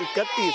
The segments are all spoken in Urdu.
31।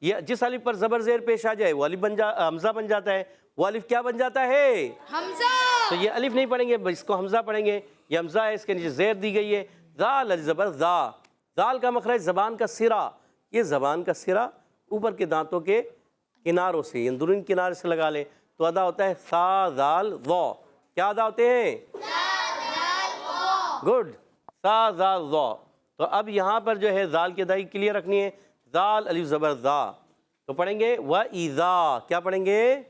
یہ جس الف پر زبر زیر پیش آ جائے وہ الف حمزہ بن جاتا ہے، وہ الف کیا بن جاتا ہے؟ حمزہ. تو یہ الف نہیں پڑھیں گے، اس کو حمزہ پڑھیں گے. یہ حمزہ ہے، اس کے نیچے زیر دی گئی ہے. ذال الف زبر ذا، ذال کا مخرج زبان کا سرا، یہ زبان کا سرا اوپر کے دانتوں کے کناروں سے، اندرون کنارے سے لگا لیں تو ادا ہوتا ہے سا ذال ذا. کیا ادا ہوتے ہیں؟ گڈ، سا ذال ذا. تو اب یہاں پر جو ہے ذال کی ادائی کلیئر رکھنی ہے. ذال الف زبر ذا، تو پڑھیں گے وَإِذَا. کیا پڑھیں گے؟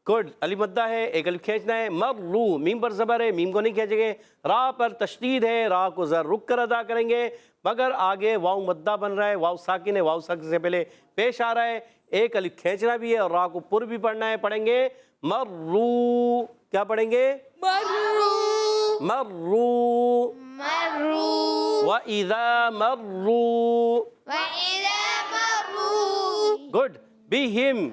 گڈ. الف مدہ ہے، ایک الف کھینچنا ہے. مرو، میم پر زبر ہے، میم کو نہیں کھینچیں گے. را پر تشدید ہے، را کو زر رک کر ادا کریں گے، مگر آگے واو مدہ بن رہا ہے، واو ساکن ہے، واو ساکن سے پہلے پیش آ رہا ہے. ایک الف کھینچنا بھی ہے اور را کو پر بھی پڑھنا ہے. پڑھیں گے مرو. کیا پڑھیں گے؟ مرو. مرو. مرو. وَإِذَا مرو. وَإِذَا مرو. گڈ. بِهِم.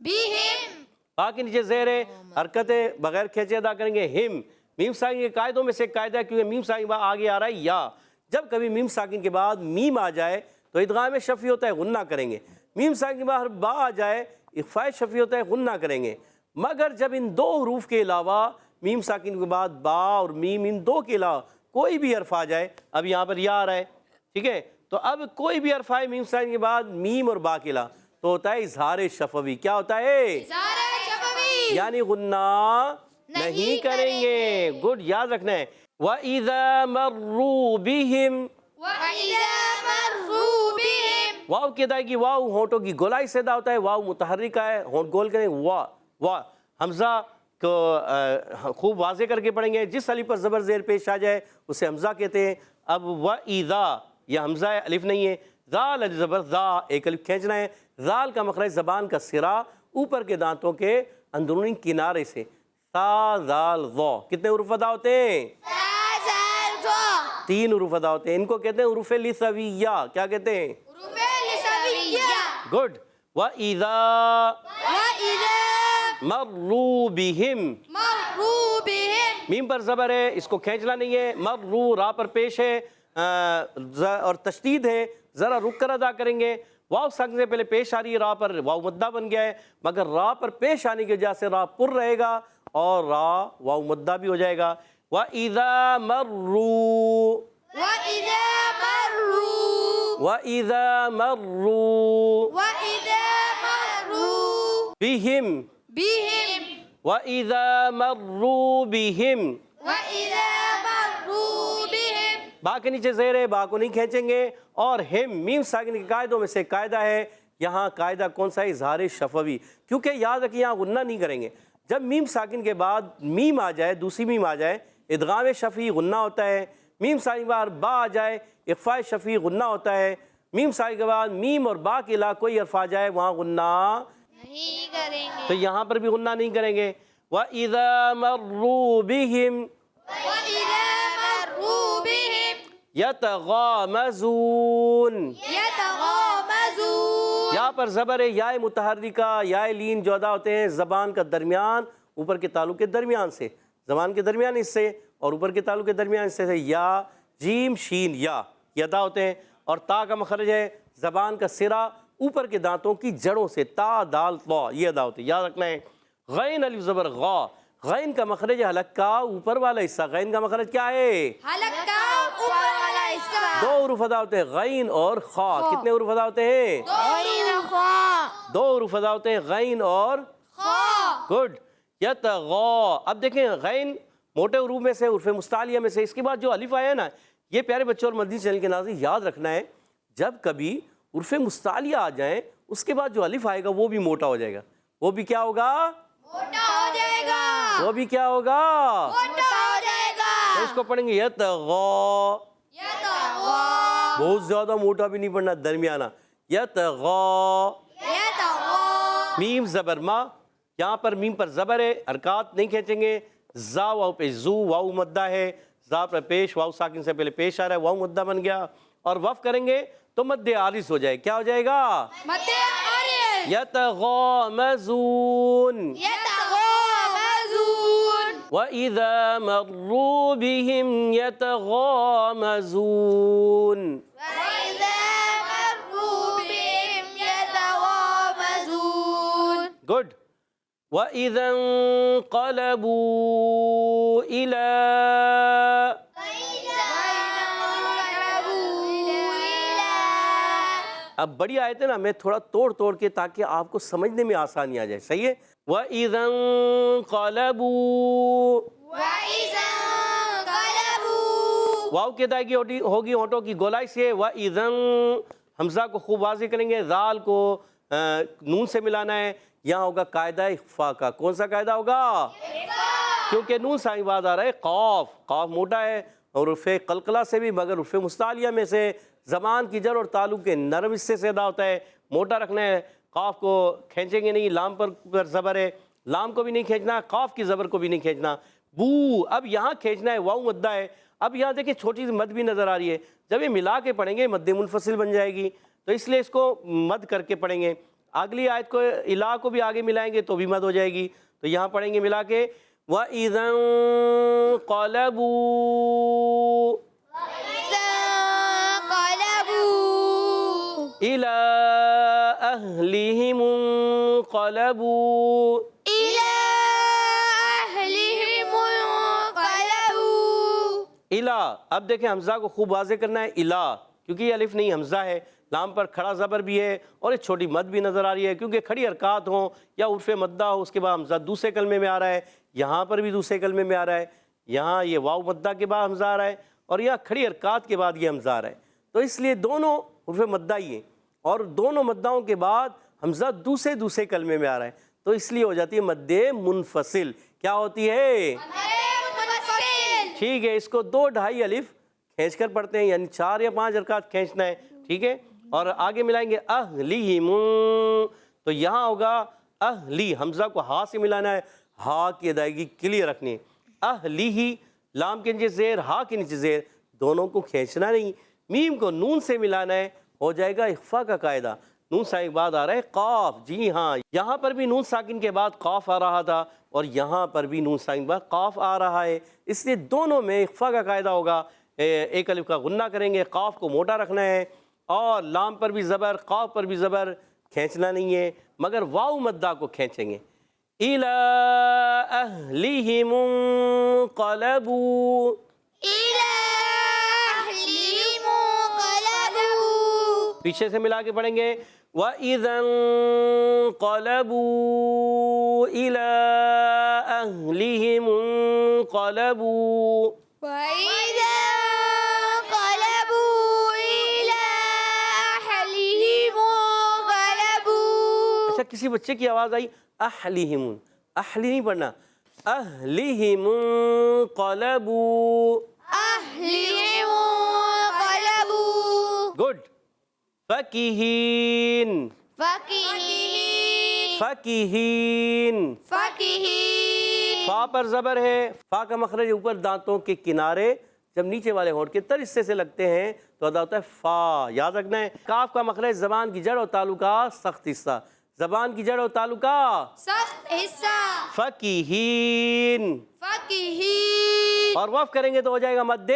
بِهِم. باقی نیچے زیر ہے، حرکتیں بغیر کھینچے ادا کریں گے. ہم، میم ساکن کے قاعدوں میں سے ایک قاعدہ ہے، کیونکہ میم ساکن کے بعد آگے آ رہا ہے یا. جب کبھی میم ساکن کے بعد میم آ جائے تو ادغام شفعی ہوتا ہے، غنہ کریں گے. میم ساکن کے بعد با آ جائے اخفاء شفعی ہوتا ہے، غنہ کریں گے. مگر جب ان دو حروف کے علاوہ میم ساکن کے بعد با اور میم، ان دو کے علاوہ کوئی بھی حرف آ جائے، اب یہاں پر یا آ رہا ہے، ٹھیک ہے، تو اب کوئی بھی حرف آئے میم ساکن کے بعد میم اور با کے علاوہ تو ہوتا ہے اظہار شفوی. کیا ہوتا ہے؟ اظہار شفوی. یعنی غنہ نہیں کریں گے. گڈ، یاد رکھنا ہے. وَإِذَا مَرُّوا بِهِمْ. وَإِذَا مرو بِهِمْ. واو کی ادائیگی، واو ہونٹوں کی گولائی سے ادا ہوتا ہے. واو متحرکہ ہے، ہونٹ گول کریں. وا حمزہ کو خوب واضح کر کے پڑھیں گے. جس الف پر زبر زیر پیش آ جائے اسے حمزہ کہتے ہیں. اب وَإِذَا، یہ حمزہ ہے، الف نہیں ہے. ذال الف زبر ذا، ایک الف کھینچنا ہے. ذال کا مخرج زبان کا سرا اوپر کے دانتوں کے اندرونی کنارے سے. سا ذال ذا. کتنے حروف ادا ہوتے ہیں؟ تین حروف ادا ہوتے ہیں. ان کو کہتے ہیں حروف لثویہ. کیا کہتے ہیں؟ حروف لثویہ. گڈ. وَإِذَا وَإِذَا مروا بِهِمْ. مرو بِهِمْ. میم پر زبر ہے، اس کو کھینچنا نہیں ہے. مرو را پر پیش ہے اور تشدید ہے، ذرا رک کر ادا کریں گے. واو ساکن سے پہلے پیش آ رہی ہے، را پر واو مدہ بن گیا ہے، مگر را پر پیش آنے کی وجہ سے را پر رہے گا اور را واو مدہ بھی ہو جائے گا. وَإِذَا مروا. وَإِذَا مرو. وَإِذَا مروا وَإِذَا مرو بِهِمْ. بِهِمْ. وَإِذَا مروا بِهِمْ. وَإِذَا مرو بِهِمْ. با کے نیچے زیر ہے، با کو نہیں کھینچیں گے. اور ہم، میم ساکن کے قاعدوں میں سے قاعدہ ہے. یہاں قاعدہ کون سا ہے؟ اظہار شفوی. کیونکہ یاد رکھیں یہاں غنہ نہیں کریں گے. جب میم ساکن کے بعد میم آ جائے، دوسری میم آ جائے، ادغام شفعی غنہ ہوتا ہے. میم ساکن کے بعد با آ جائے، اخفاء شفعی غنہ ہوتا ہے. میم ساکن کے بعد میم اور با کے علاوہ کوئی حرف آ جائے وہاں غنہ نہیں کریں گے. تو یہاں پر بھی غنہ نہیں کریں گے. وَإِذَا مروا بِهِمْ. وَإِذَا مرو بِهِمْ. يَتَغَامَزُونَ. يَتَغَامَزُونَ. یہاں پر زبر ہے، یا متحرکہ یا لین جو ادا ہوتے ہیں زبان کا درمیان اوپر کے تعلق کے درمیان سے، زبان کے درمیان حصے اور اوپر کے تعلق کے درمیان حصے سے. یا جیم شین یا یہ ادا ہوتے ہیں. اور تا کا مخرج ہے زبان کا سرا اوپر کے دانتوں کی جڑوں سے. تا دال طا، یہ ادا ہوتے ہیں. یاد رکھنا ہے. غین الف زبر غا، غین کا مخرج ہے حلق کا اوپر والا حصہ. غین کا مخرج کیا ہے؟ حلق کا اوپر والا حصہ. دو حروف ادا ہوتے ہیں، غین اور خا. کتنے حروف ادا ہوتے ہیں؟ دو حروف ادا ہوتے ہیں، غین اور خا. گڈ. یتغا. اب دیکھیں غین موٹے حروف میں سے، حروف مستعلیہ میں سے. اس کے بعد جو الف آیا ہے نا، یہ پیارے بچوں اور مدنی چینل کے ناظرین یاد رکھنا ہے، جب کبھی حروف مستعلیہ آ جائیں اس کے بعد جو الف آئے گا وہ بھی موٹا ہو جائے گا. وہ بھی کیا ہوگا؟ موٹا ہو جائے گا. وہ بھی کیا ہوگا؟ موٹا ہو جائے گا. تو اس کو پڑھیں گے یتغا. یتغا. بہت زیادہ موٹا بھی نہیں پڑھنا، درمیانہ. یتغا. یتغا. میم زبر ما، یہاں پر میم پر زبر ہے، حرکات نہیں کھینچیں گے. زا واو پہ زو، واو مدہ ہے. زا پر پیش، واو ساکن سے پہلے پیش آ رہا ہے، واو مدہ بن گیا. اور وف کریں گے تو مد عارض ہو جائے. کیا ہو جائے گا؟ مد عارض. یتغامزون. یتغامزون. وَإِذَا مَرُّوا بِهِمْ يَتَغَامَزُونَ. وَإِذَا مروا بِهِمْ گڈ. وَإِذَا انقلبوا إِلَى اب بڑی آیت ہے نا، میں تھوڑا توڑ توڑ کے تاکہ آپ کو سمجھنے میں آسانی آ جائے. صحیح ہے. وَإِذَا انقلبوا واو کی ادائیگی ہوگی ہونٹوں کی گولائی سے. وَإِذَا حمزہ کو خوب واضح کریں گے، ذال کو نون سے ملانا ہے. یہاں ہوگا قاعدہ اخفاء کا. کون سا قاعدہ ہوگا؟ کیونکہ نون سائیں بعد آ رہا ہے قاف. قاف موٹا ہے اور حرف قلقلہ سے بھی، مگر حرف مستعلیہ میں سے زبان کی جڑ اور تعلق کے نرم حصے سے ادا ہوتا ہے. موٹا رکھنا ہے. قاف کو کھینچیں گے نہیں، لام پر زبر ہے، لام کو بھی نہیں کھینچنا، قاف کی زبر کو بھی نہیں کھینچنا. بو اب یہاں کھینچنا ہے، واو مدہ ہے. اب یہاں دیکھیں چھوٹی سی مد بھی نظر آ رہی ہے. جب یہ ملا کے پڑھیں گے مد منفصل بن جائے گی، تو اس لیے اس کو مد کر کے پڑھیں گے. اگلی آیت کو الا کو بھی آگے ملائیں گے تو بھی مد ہو جائے گی. تو یہاں پڑھیں گے ملا کے وَإِذَا انقلبوا إِلَىٰ أَهْلِهِمُ انقلبوا. الا اب دیکھیں حمزہ کو خوب واضح کرنا ہے. الا کیونکہ یہ الف نہیں حمزہ ہے، لام پر کھڑا زبر بھی ہے اور ایک چھوٹی مد بھی نظر آ رہی ہے. کیونکہ کھڑی حرکات ہوں یا عرف مدہ ہو، اس کے بعد حمزہ دوسرے کلمے میں آ رہا ہے. یہاں پر بھی دوسرے کلمے میں آ رہا ہے. یہاں یہ واو مدہ کے بعد حمزہ آ رہا ہے اور یہاں کھڑی حرکات کے بعد یہ حمزہ آ رہا ہے. تو اس لیے دونوں حرف مدہ ہی ہیں اور دونوں مداؤں کے بعد حمزہ دوسرے کلمے میں آ رہا ہے. تو اس لیے ہو جاتی ہے مد منفصل. کیا ہوتی ہے؟ ٹھیک ہے. اس کو 2 2.5 الف کھینچ کر پڑھتے ہیں، یعنی 4 یا 5 حرکات کھینچنا ہے. ٹھیک ہے. اور آگے ملائیں گے اہلیہم. تو یہاں ہوگا اہلی، حمزہ کو ہا سے ملانا ہے، ہا کی ادائیگی کلیئر رکھنی ہے. اہلیہ، لام کے نیچے زیر، ہا کے نیچے زیر، دونوں کو کھینچنا نہیں. میم کو نون سے ملانا ہے، ہو جائے گا اخفاء کا قاعدہ. نون ساکن کے بعد آ رہا ہے قاف. جی ہاں، یہاں پر بھی نون ساکن کے بعد قاف آ رہا تھا اور یہاں پر بھی نون ساکن کے بعد قاف آ رہا ہے. اس لیے دونوں میں اخفاء کا قاعدہ ہوگا. ایک الف کا غنہ کریں گے، قاف کو موٹا رکھنا ہے اور لام پر بھی زبر، قاف پر بھی زبر، کھینچنا نہیں ہے، مگر واو مدہ کو کھینچیں گے. إِلَىٰ أَهْلِهِمُ انقلبوا. پیچھے سے ملا کے پڑھیں گے وَإِذَا انقلبوا إِلَىٰ أَهْلِهِمُ انقلبوا. اچھا کسی بچے کی آواز آئی اہلیہم، اہلی نہیں پڑھنا، اہلیہم انقلبوا. گڈ. فَكِهِينَ، فَكِهِينَ. فا پر زبر ہے. فا کا مخرج اوپر دانتوں کے کنارے جب نیچے والے ہونٹ کے تر حصے سے لگتے ہیں تو ادا ہوتا ہے فا. یاد رکھنا ہے. کاف کا مخرج زبان کی جڑ اور تعلقات سخت حصہ، زبان کی جڑ اور تعلقات سخت حصہ. فَكِهِينَ. اور وقف کریں گے تو ہو جائے گا مد.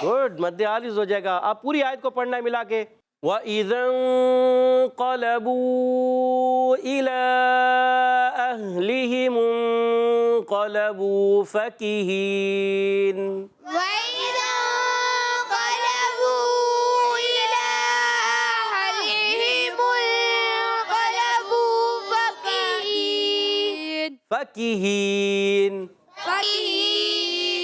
گڈ، مد عارض ہو جائے گا. آپ پوری آیت کو پڑھنا ہے ملا کے. وَإِذَا انقلبوا إِلَىٰ أَهْلِهِمُ انقلبوا فَكِهِينَ. فَكِهِينَ.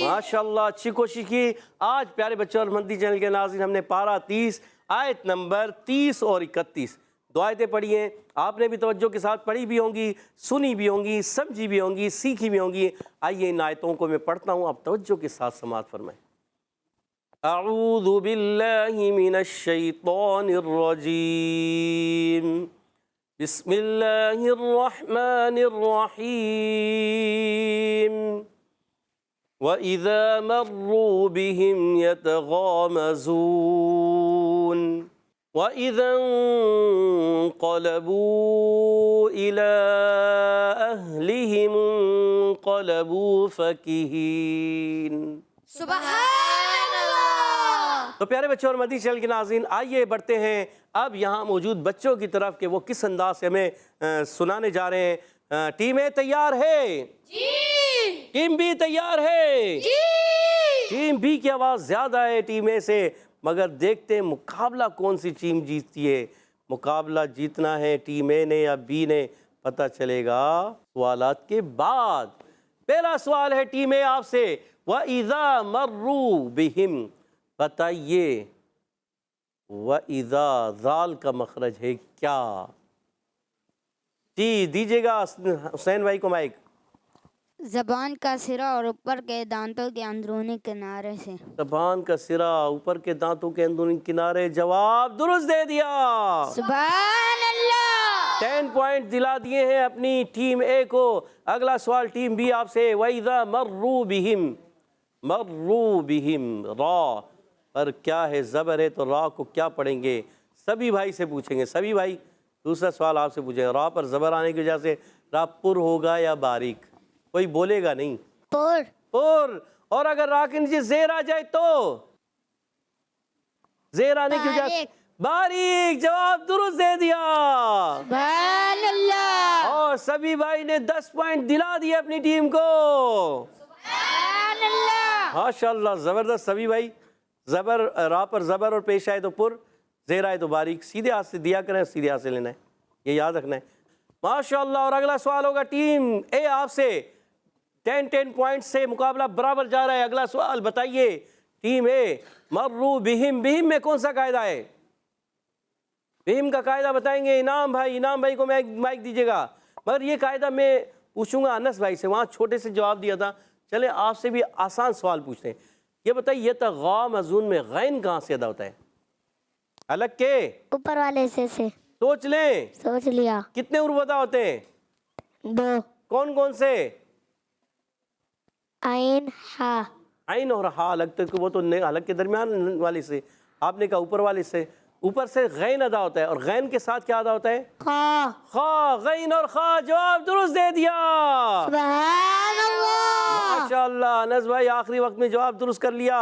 ماشاءاللہ، اچھی کوشش کی. آج پیارے بچوں اور مندی چینل کے ناظرین، ہم نے پارہ 30 آیت نمبر 30 اور 31 دو آیتیں پڑھی ہیں. آپ نے بھی توجہ کے ساتھ پڑھی بھی ہوں گی، سنی بھی ہوں گی، سمجھی بھی ہوں گی، سیکھی بھی ہوں گی. آئیے ان آیتوں کو میں پڑھتا ہوں، آپ توجہ کے ساتھ سماعت فرمائیں. اعوذ باللہ من الشیطان الرجیم، بسم اللہ الرحمن الرحیم. وَإِذَا مَرُّوا بِهِمْ يَتَغَامَزُونَ وَإِذَا انقلبوا إِلَىٰ أَهْلِهِمُ انقلبوا فَكِهِينَ. سبحان اللہ. تو پیارے بچوں اور مدنی چینل کے ناظرین، آئیے بڑھتے ہیں اب یہاں موجود بچوں کی طرف کہ وہ کس انداز سے ہمیں سنانے جا رہے ہیں. ٹیم اے تیار ہے؟ جی ٹیم بی تیار ہے؟ جی. ٹیم بی کی آواز زیادہ ہے ٹیم اے سے، مگر دیکھتے ہیں مقابلہ کون سی ٹیم جیتتی ہے. مقابلہ جیتنا ہے ٹیم اے نے یا بی نے، پتہ چلے گا سوالات کے بعد. پہلا سوال ہے ٹیم اے آپ سے، وَإِذَا مَرُّوا بِهِمْ، بتائیے وَإِذَا ذال کا مخرج ہے کیا؟ جی دیجیے گا حسین بھائی کو مائک. زبان کا سرا اور اوپر کے دانتوں کے اندرونی کنارے سے. زبان کا سرا اوپر کے دانتوں کے اندرونی کنارے. جواب درست دے دیا. سبحان اللہ. 10 پوائنٹ دلا دیے ہیں اپنی ٹیم اے کو. اگلا سوال ٹیم بی آپ سے، وَإِذَا مَرُّوا بِهِمْ، مَرُّوا بِهِمْ، را پر کیا ہے؟ زبر ہے، تو را کو کیا پڑھیں گے؟ سبھی بھائی سے پوچھیں گے. سبھی بھائی دوسرا سوال آپ سے پوچھیں گے. را پر زبر آنے کی وجہ سے را پر ہوگا یا باریک؟ کوئی بولے گا نہیں. پور. پر. اور اگر را کے نیچے زیر آ جائے تو؟ زیر آنے کی وجہ سے باریک. جواب درست دے دیا. سبحان اللہ. اور سبھی بھائی نے 10 پوائنٹ دلا دیے اپنی ٹیم کو. سبحان اللہ. ماشاءاللہ زبردست. سبھی بھائی زبر، را پر زبر اور پیش آئے تو پر، زیر آئے تو باریک. سیدھے ہاتھ سے دیا کریں، سیدھے ہاتھ سے لینا ہے، یہ یاد رکھنا ہے. ماشاءاللہ. اور اگلا سوال ہوگا ٹیم اے آپ سے. 10 پوائنٹ سے مقابلہ برابر جا رہا ہے. اگلا سوال بتائیے ٹیم اے، مروا بہم، بہم میں کون سا قاعدہ ہے؟ بہم کا قاعدہ بتائیں گے انعام بھائی. انعام بھائی کو مائک دیجیے گا. مگر یہ قاعدہ میں پوچھوں گا انس بھائی سے، وہاں چھوٹے سے جواب دیا تھا. چلیں آپ سے بھی آسان سوال پوچھتے ہیں. یہ بتائیے یتغامزون میں غین کہاں سے ادا ہوتا ہے؟ الگ کے اوپر والے سے. سوچ لیں. سوچ لیا. کتنے حروف ادا ہوتے ہیں؟ 2. کون کون سے؟ عین ہا. عین اور ہا الگ تک، وہ تو الگ کے درمیان والے سے. آپ نے کہا اوپر والے سے. اوپر سے غین ادا ہوتا ہے، اور غین کے ساتھ کیا ادا ہوتا ہے؟ خا. خا. غین اور خا. جواب درست دے دیا. سبحان اللہ. ماشاءاللہ. انس بھائی آخری وقت میں جواب درست کر لیا.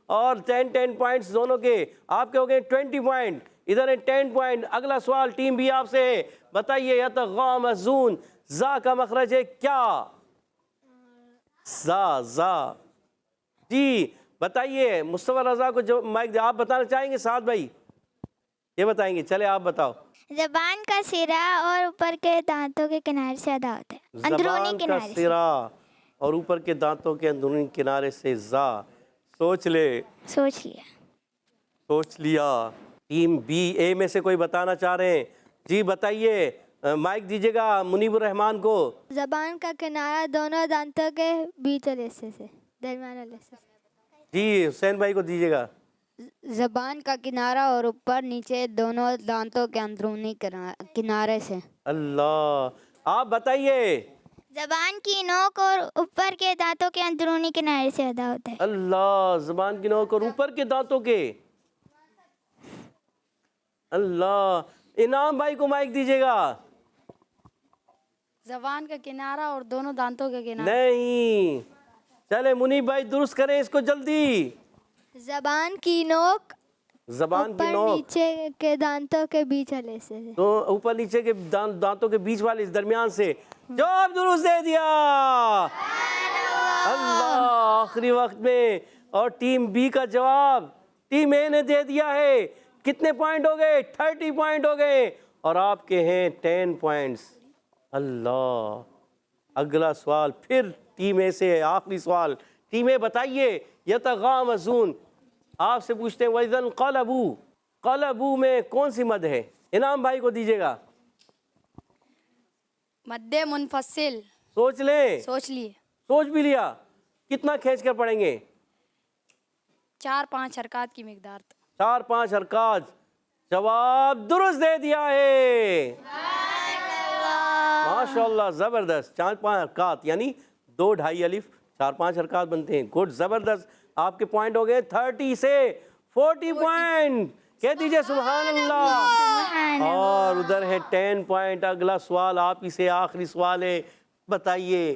اور 10 پوائنٹس دونوں کے. آپ کے ہو گئے 20 پوائنٹ، ادھر ہے 10 پوائنٹ. اگلا سوال ٹیم بی آپ سے ہے. بتائیے یتغامزون، زا کا مخرج ہے کیا؟ زا. جی بتائیے. مصطفیٰ رضا کو جو مائک دے، آپ بتانا چاہیں گے؟ سعد بھائی یہ بتائیں گے. چلے آپ بتاؤ. زبان کا سرا اور اوپر کے دانتوں کے کنارے سے ادا ہوتا ہے. اندرونی زبان کا کنارے سے. سرا اور اوپر کے دانتوں کے اندرونی کنارے سے. زا. سوچ لے. سوچ لیا. سوچ لیا. ٹیم بی اے میں سے کوئی بتانا چاہ رہے ہیں؟ جی بتائیے. مائک دیجیے گا منیب الرحمان کو. زبان کا کنارہ دونوں دانتوں کے بیچ والے حصے سے، درمیان والے حصے سے. جی حسین بھائی کو دیجیے گا. زبان کا کنارہ اور اوپر نیچے دونوں دانتوں کے اندرونی کنارے سے. اللہ. آپ بتائیے. زبان کی نوک اور اوپر کے دانتوں کے اندرونی کنارے سے ادا ہوتا ہے. اللہ. زبان کی نوک اور اوپر کے دانتوں کے. اللہ. انعام بھائی کو مائک دیجیے گا. زبان کا کنارہ اور دونوں دانتوں کے کنارے. نہیں. چلے منیب بھائی درست کریں اس کو جلدی. زبان کی نوک زبان کی اوپر نوک نیچے کے دانتوں کے بیچ والے حصے سے. تو اوپر نیچے کے دانتوں کے بیچ والے اس درمیان سے. جواب درست دے دیا. اللہ. آخری وقت میں. اور ٹیم بی کا جواب ٹیم اے نے دے دیا ہے. کتنے پوائنٹ ہو گئے؟ 30 پوائنٹ ہو گئے. اور آپ کے ہیں 10 پوائنٹس. اللہ. اگلا سوال پھر ٹیم اے سے ہے. آخری سوال ٹیم اے بتائیے. یتغامزون آپ سے پوچھتے ہیں وَإِذَا انقلبوا، قلبو میں کون سی مد ہے؟ انعام بھائی کو دیجیے گا. مد منفصل. سوچ لیں. سوچ لیے. سوچ بھی لیا. کتنا کھینچ کر پڑھیں گے؟ 4-5 حرکات کی مقدار. 4-5 حرکات. جواب درست دے دیا ہے. ماشاءاللہ زبردست. 4-5 حرکات یعنی 2-2.5 الف 4-5 حرکات بنتے ہیں. گڈ. زبردست. آپ کے پوائنٹ ہو گئے 30 سے 40 پوائنٹ. کہہ دیجئے سبحان اللہ. اور ادھر ہے 10 پوائنٹ. اگلا سوال آپ ہی سے آخری سوال ہے. بتائیے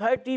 30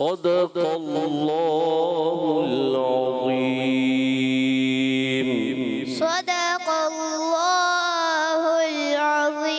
صدق اللہ العظیم. صدق اللہ العظیم.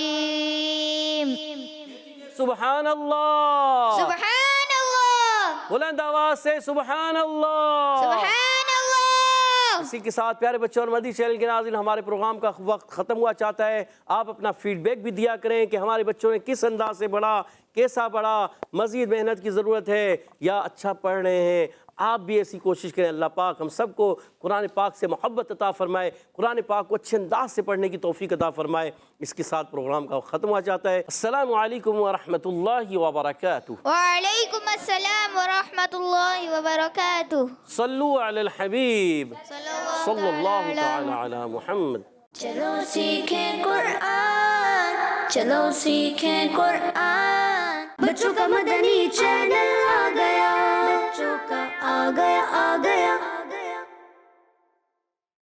سبحان اللہ. سبحان اللہ. بلند آواز سے سبحان اللہ. سبحان اللہ. اسی کے ساتھ پیارے بچوں اور مدی چینل کے ناظرین، ہمارے پروگرام کا وقت ختم ہوا چاہتا ہے. آپ اپنا فیڈ بیک بھی دیا کریں کہ ہمارے بچوں نے کس انداز سے پڑھا، کیسا پڑھا، مزید محنت کی ضرورت ہے یا اچھا پڑھ رہے ہیں. آپ بھی ایسی کوشش کریں. اللہ پاک ہم سب کو قرآن پاک سے محبت عطا فرمائے، قرآن پاک کو اچھے انداز سے پڑھنے کی توفیق عطا فرمائے. اس کے ساتھ پروگرام کا ختم ہوا چاہتا ہے. السلام علیکم ورحمۃ اللہ وبرکاتہ. وعلیکم السلام ورحمۃ اللہ وبرکاتہ. صلو علی الحبیب صلی اللہ تعالی علی محمد. چلو سیکھیں قرآن، چلو سیکھیں قرآن. بچوں کا مدنی چینل آ گیا، بچوں کا آ گیا.